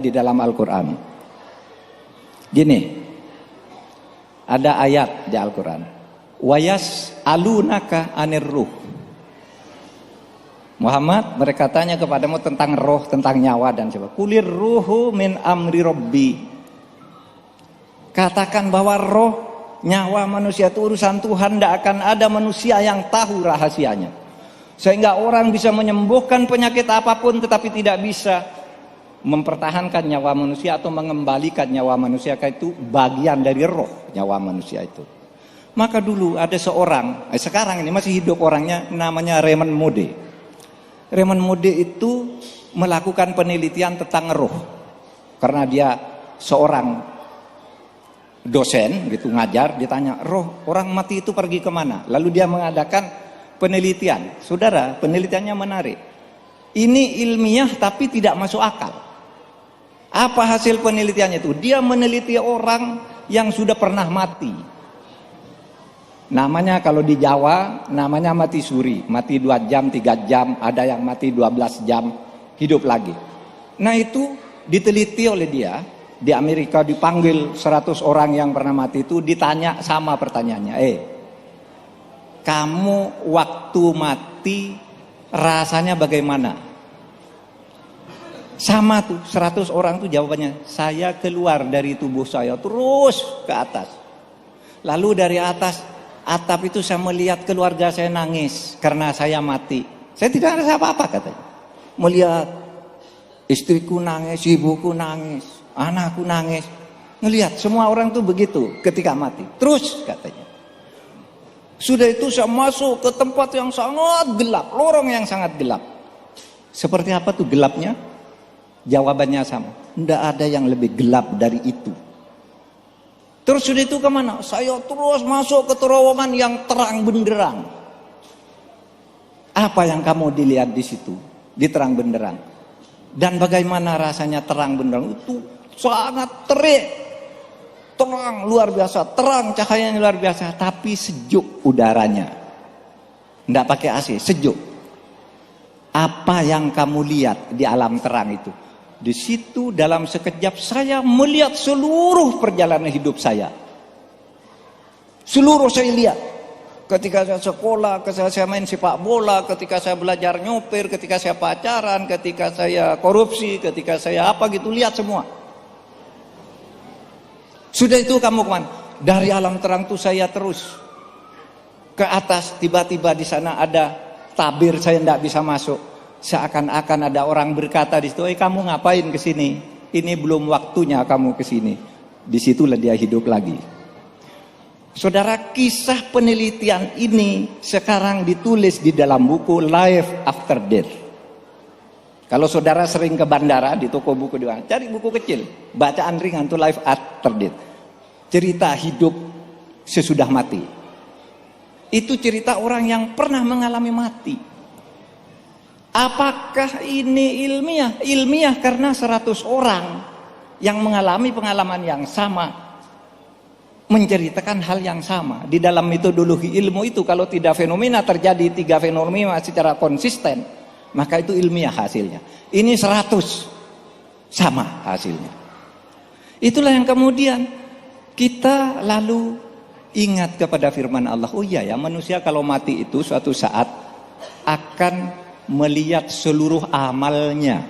di dalam Al-Quran. Gini, ada ayat di Al-Quran. Wayas alunaka anir ruh. Muhammad, mereka tanya kepadamu tentang roh, tentang nyawa dan sebagainya. Kulir ruhu min amri robbi. Katakan bahwa roh, nyawa manusia itu urusan Tuhan. Tidak akan ada manusia yang tahu rahasianya. Sehingga orang bisa menyembuhkan penyakit apapun tetapi tidak bisa mempertahankan nyawa manusia atau mengembalikan nyawa manusia. Itu bagian dari roh nyawa manusia itu. Maka dulu ada seorang, sekarang ini masih hidup orangnya, namanya Raymond Moody. Raymond Moody itu melakukan penelitian tentang roh. Karena dia seorang dosen gitu ngajar, ditanya roh orang mati itu pergi kemana. Lalu dia mengadakan penelitian. Saudara, penelitiannya menarik. Ini ilmiah tapi tidak masuk akal. Apa hasil penelitiannya itu? Dia meneliti orang yang sudah pernah mati. Namanya kalau di Jawa namanya mati suri, mati 2 jam, 3 jam, ada yang mati 12 jam, hidup lagi. Nah itu diteliti oleh dia, di Amerika dipanggil 100 orang yang pernah mati itu, ditanya sama pertanyaannya, kamu waktu mati rasanya bagaimana? Sama tuh 100 orang tuh jawabannya, saya keluar dari tubuh saya terus ke atas. Lalu dari atas atap itu saya melihat keluarga saya nangis karena saya mati. Saya tidak ada apa-apa katanya. Melihat istriku nangis, ibuku nangis, anakku nangis. Ngelihat semua orang tuh begitu ketika mati. Terus katanya. Sudah itu saya masuk ke tempat yang sangat gelap, lorong yang sangat gelap. Seperti apa tuh gelapnya? Jawabannya sama. Tidak ada yang lebih gelap dari itu. Terus sudah itu kemana? Saya terus masuk ke terowongan yang terang benderang. Apa yang kamu dilihat di situ? Di terang benderang. Dan bagaimana rasanya terang benderang? Itu sangat terik. Terang luar biasa. Terang cahayanya luar biasa. Tapi sejuk udaranya. Tidak pakai AC, sejuk. Apa yang kamu lihat di alam terang itu? Di situ dalam sekejap saya melihat seluruh perjalanan hidup saya. Seluruh saya lihat. Ketika saya sekolah, ketika saya main sepak bola, ketika saya belajar nyopir, ketika saya pacaran, ketika saya korupsi, ketika saya apa gitu, lihat semua. Sudah itu kamu kemana? Dari alam terang itu saya terus ke atas, tiba-tiba di sana ada tabir, saya tidak bisa masuk. Seakan-akan ada orang berkata di situ, kamu ngapain ke sini? Ini belum waktunya kamu ke sini. Disitulah dia hidup lagi. Saudara, kisah penelitian ini sekarang ditulis di dalam buku Life After Death. Kalau saudara sering ke bandara di toko buku di mana, cari buku kecil, bacaan ringan tuh Life After Death. Cerita hidup sesudah mati. Itu cerita orang yang pernah mengalami mati. Apakah ini ilmiah? Ilmiah karena 100 orang yang mengalami pengalaman yang sama menceritakan hal yang sama. Di dalam metodologi ilmu itu kalau tidak fenomena terjadi 3 fenomena secara konsisten, maka itu ilmiah hasilnya. Ini 100 sama hasilnya. Itulah yang kemudian kita lalu ingat kepada firman Allah. Oh iya ya, manusia kalau mati itu suatu saat akan melihat seluruh amalnya.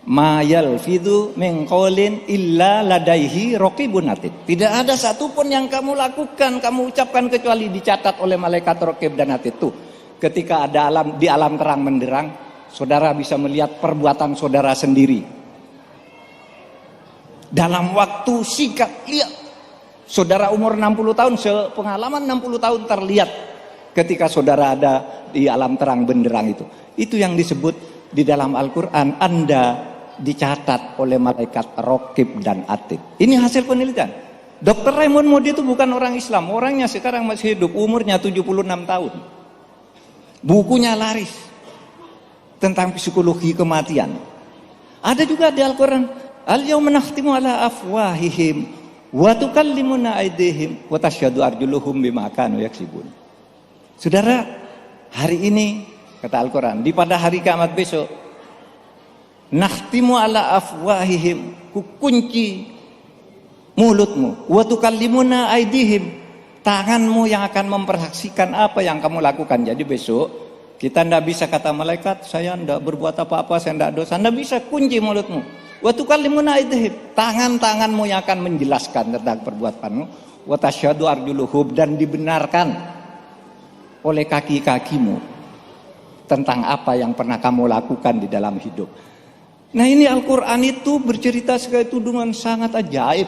Ma yalfidhu min qaulin illa ladaihi raqibun atid. Tidak ada satupun yang kamu lakukan, kamu ucapkan kecuali dicatat oleh malaikat raqib dan atid itu. Ketika ada di alam terang menderang, saudara bisa melihat perbuatan saudara sendiri. Dalam waktu singkat, lihat. Saudara umur 60 tahun, sepengalaman 60 tahun terlihat ketika saudara ada di alam terang benderang itu. Itu yang disebut di dalam Al-Quran, Anda dicatat oleh malaikat raqib dan atid. Ini hasil penelitian. Dr. Raymond Moody itu bukan orang Islam. Orangnya sekarang masih hidup, umurnya 76 tahun. Bukunya laris tentang psikologi kematian. Ada juga di Al-Quran, Al-yawma nakhtimu ala afwahihim wa tukallimuna aydihim wa tasyhadu arjuluhum bima kanu yaksibun. Saudara, hari ini kata Al-Quran, di pada hari kiamat besok Nakhtimu ala afwahihim, kukunci mulutmu. Wa tukallimuna aidihim, tanganmu yang akan mempersaksikan apa yang kamu lakukan. Jadi besok kita tidak bisa kata malaikat, saya tidak berbuat apa-apa, saya tidak dosa. Tidak bisa, kunci mulutmu. Wa tukallimuna aidihim, tangan-tanganmu yang akan menjelaskan tentang perbuatanmu. Wa tasyhadu arjuluhum, dan dibenarkan oleh kaki-kakimu tentang apa yang pernah kamu lakukan di dalam hidup. Nah, ini Al-Quran itu bercerita sekali itu dengan sangat ajaib.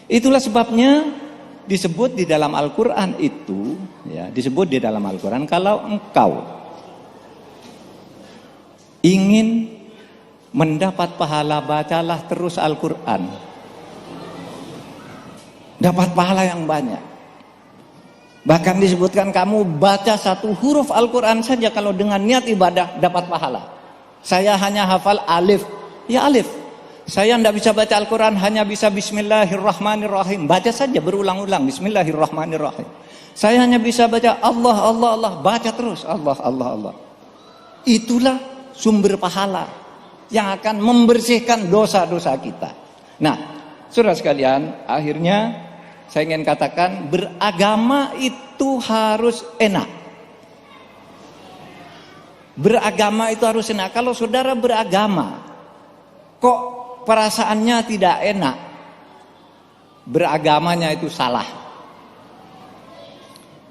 Itulah sebabnya disebut di dalam Al-Quran itu, ya, disebut di dalam Al-Quran, kalau engkau ingin mendapat pahala, bacalah terus Al-Quran. Dapat pahala yang banyak. Bahkan disebutkan kamu baca satu huruf Al-Quran saja, kalau dengan niat ibadah dapat pahala. Saya hanya hafal alif, ya alif. Saya tidak bisa baca Al-Quran, hanya bisa Bismillahirrahmanirrahim. Baca saja berulang-ulang Bismillahirrahmanirrahim. Saya hanya bisa baca Allah, Allah, Allah. Baca terus Allah, Allah, Allah. Itulah sumber pahala yang akan membersihkan dosa-dosa kita. Nah, saudara sekalian, akhirnya saya ingin katakan, beragama itu harus enak. Beragama itu harus enak. Kalau saudara beragama kok perasaannya tidak enak, beragamanya itu salah.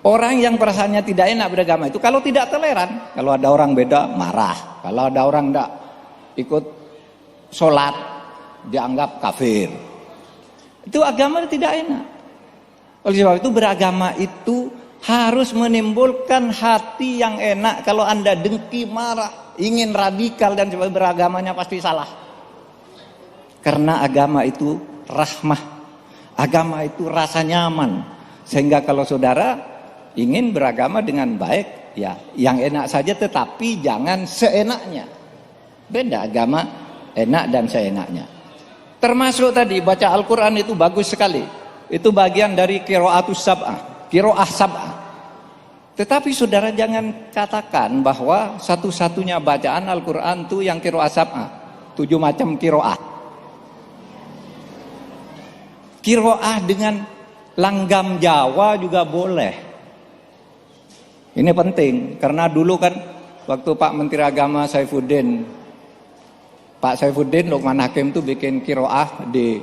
Orang yang perasaannya tidak enak beragama itu kalau tidak toleran. Kalau ada orang beda marah. Kalau ada orang tidak ikut sholat dianggap kafir. Itu agama tidak enak. Oleh sebab itu beragama itu harus menimbulkan hati yang enak. Kalau Anda dengki, marah, ingin radikal dan sebagainya, beragamanya pasti salah. Karena agama itu rahmah, agama itu rasa nyaman. Sehingga kalau saudara ingin beragama dengan baik, ya yang enak saja, tetapi jangan seenaknya. Beda agama enak dan seenaknya. Termasuk tadi baca Al-Quran itu bagus sekali. Itu bagian dari qiraatus sab'ah, qiraah sab'ah. Tetapi saudara jangan katakan bahwa satu-satunya bacaan Al-Quran itu yang qiraah sab'ah. 7 macam qiraah. Qiraah dengan langgam Jawa juga boleh. Ini penting, karena dulu kan waktu Pak Menteri Agama Pak Saifuddin Luqman Hakim tuh bikin qiraah di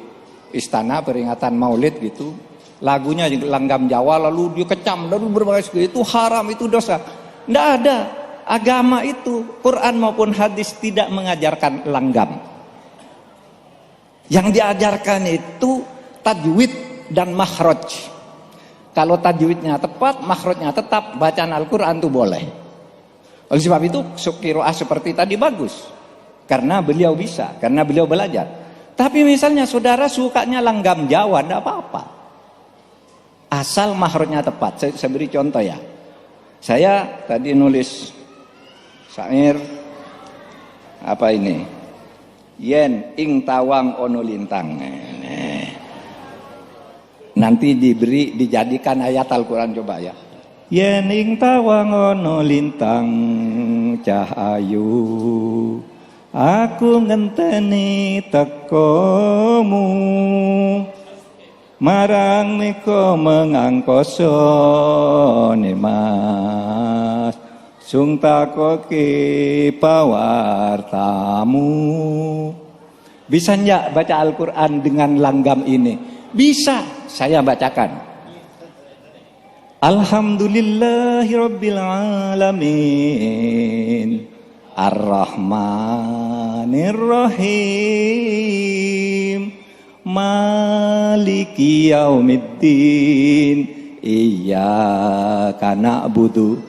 istana peringatan Maulid gitu. Lagunya langgam Jawa, lalu dia kecam, lalu berbagai itu haram, itu dosa. Tidak ada. Agama itu, Quran maupun hadis tidak mengajarkan langgam. Yang diajarkan itu tajwid dan makhraj. Kalau tajwidnya tepat, makhrajnya tetap, bacaan Al-Quran itu boleh. Oleh sebab itu qiraah seperti tadi bagus. Karena beliau bisa, karena beliau belajar. Tapi misalnya saudara sukanya langgam Jawa, tidak apa-apa. Asal makhrajnya tepat. Saya beri contoh ya. Saya tadi nulis syair apa ini? Yen ing tawang ono lintang. Nanti dijadikan ayat Al-Quran, coba ya. Yen ing tawang ono lintang cahayu, aku ngenteni tekomu, marang miko mengangkoso mas, sung takoki pawartamu. Bisa enggak baca Al-Quran dengan langgam ini? Bisa, saya bacakan. Alhamdulillahirabbil alamin, Ar-Rahmanir-Rahim, Maliki yaumiddin, Iyyaka na'budu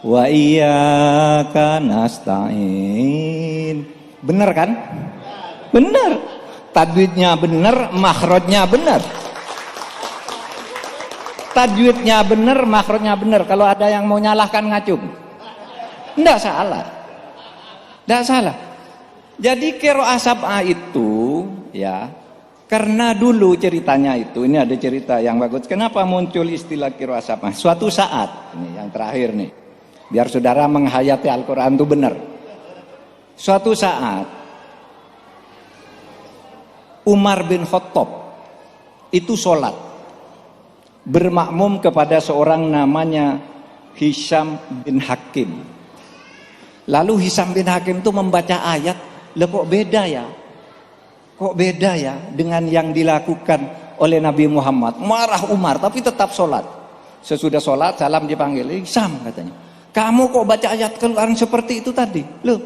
wa iyyaka nasta'in. Benar kan? Benar. Tajwidnya benar, makhrajnya benar. Tajwidnya benar, makhrajnya benar. Kalau ada yang mau nyalahkan ngacung, enggak salah. Enggak salah. Jadi qiraah sab'ah itu ya, karena dulu ceritanya itu, ini ada cerita yang bagus. Kenapa muncul istilah qiraah sab'ah? Suatu saat, ini yang terakhir nih, biar saudara menghayati Al-Quran itu benar. Suatu saat Umar bin Khattab itu sholat bermakmum kepada seorang namanya Hisham bin Hakim. Lalu Hisham bin Hakim itu membaca ayat, "Lah kok beda ya? Kok beda ya dengan yang dilakukan oleh Nabi Muhammad?" Marah Umar tapi tetap sholat. Sesudah sholat salam dipanggil, "Hisham," katanya, "kamu kok baca ayat Al-Quran seperti itu tadi?" "Loh,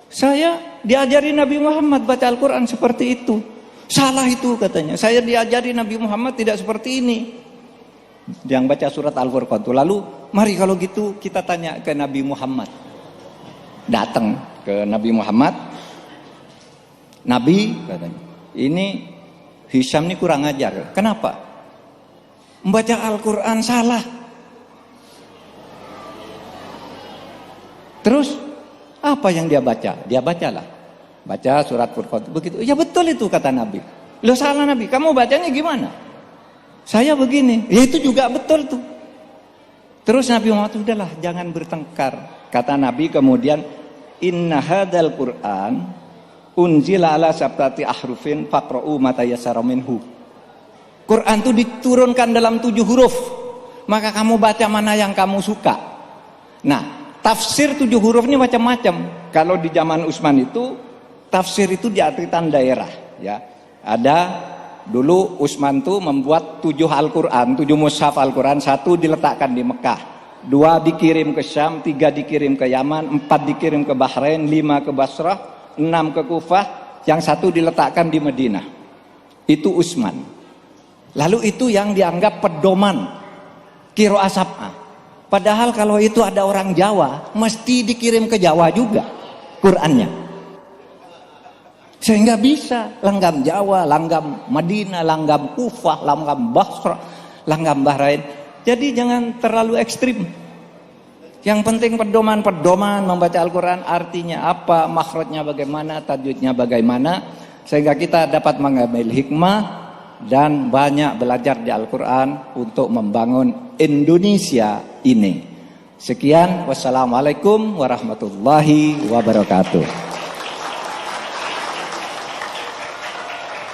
saya diajari Nabi Muhammad baca Al-Quran seperti itu." "Salah itu," katanya, "saya diajari Nabi Muhammad tidak seperti ini." Yang baca surat Al-Furqan itu. Lalu mari kalau gitu kita tanya ke Nabi Muhammad. Datang ke Nabi Muhammad, "Nabi," katanya, "ini Hisham ini kurang ajar. Kenapa? Membaca Al-Quran salah. Terus apa yang dia baca? Dia bacalah, baca surat Furqan. Begitu, ya betul itu kata Nabi. Loh salah Nabi, kamu bacanya gimana? Saya begini, ya itu juga betul tuh. Terus Nabi Muhammad, udahlah jangan bertengkar. Kata Nabi kemudian, "Inna hadzal Qur'an unzila ala sab'ati ahrufin faqra'u ma tayassara minhu." Quran itu diturunkan dalam 7 huruf. Maka kamu baca mana yang kamu suka. Nah, tafsir 7 huruf ini macam-macam. Kalau di zaman Utsman itu tafsir itu diartikan daerah, ya. Ada dulu Utsman tuh membuat 7 Al-Quran, 7 mushaf Al-Quran, 1 diletakkan di Mekah, 2 dikirim ke Syam, 3 dikirim ke Yaman, 4 dikirim ke Bahrain, 5 ke Basrah, 6 ke Kufah, yang 1 diletakkan di Madinah. Itu Utsman. Lalu itu yang dianggap pedoman qiraah sab'ah. Padahal kalau itu ada orang Jawa, mesti dikirim ke Jawa juga Qur'annya. Sehingga bisa langgam Jawa, langgam Madinah, langgam Kufah, langgam Basra, langgam Bahrain. Jadi jangan terlalu ekstrim. Yang penting pedoman-pedoman membaca Al-Quran, artinya apa, makhrajnya bagaimana, tajwidnya bagaimana, sehingga kita dapat mengambil hikmah dan banyak belajar di Al-Quran untuk membangun Indonesia ini. Sekian, wassalamualaikum warahmatullahi wabarakatuh.